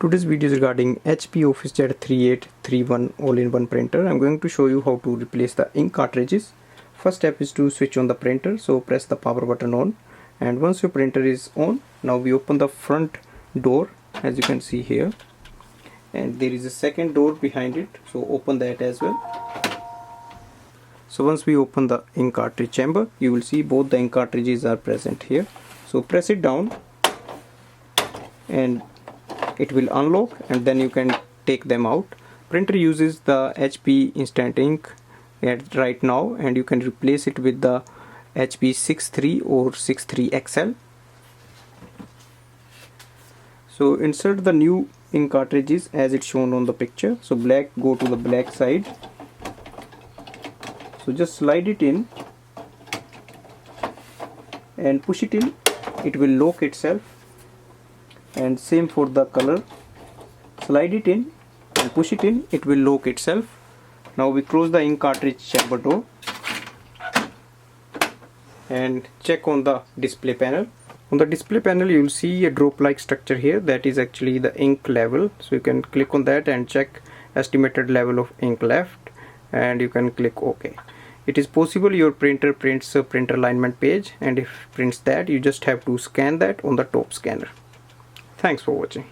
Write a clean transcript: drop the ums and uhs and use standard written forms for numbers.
Today's video is regarding HP OfficeJet 3831 all-in-one printer. I'm going to show you how to replace the ink cartridges. First step is to switch on the printer, so press the power button on, and once your printer is on, now we open the front door as you can see here, and there is a second door behind it, so open that as well. So once we open the ink cartridge chamber, you will see both the ink cartridges are present here. So press it down and it will unlock, and then you can take them out. Printer uses the HP instant ink right now, and you can replace it with the HP 63 or 63 XL. So insert the new ink cartridges as it's shown on the picture. So black, go to the black side, so just slide it in and push it in, it will lock itself. And same for the color, slide it in and push it in, it will lock itself. Now we close the ink cartridge chamber door and check on the display panel. On the display panel you will see a drop like structure here, that is actually the ink level. So you can click on that and check estimated level of ink left, and you can click OK. It is possible your printer prints a printer alignment page, and if it prints that, you just have to scan that on the top scanner. Thanks for watching.